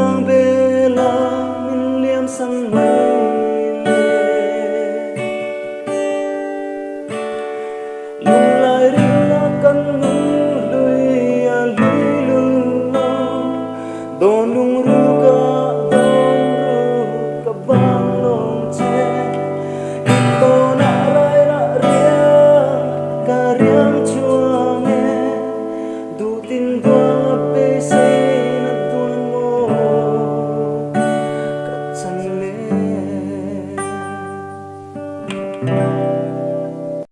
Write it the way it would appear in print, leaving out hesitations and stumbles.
tuang bela min liam sang mai lung lai rila kan nung lui a lui lung lo don lung ru ka bang long che ito na rai ra riang ka riang chuang e du tin tuang pe se na tuang mo ka chan le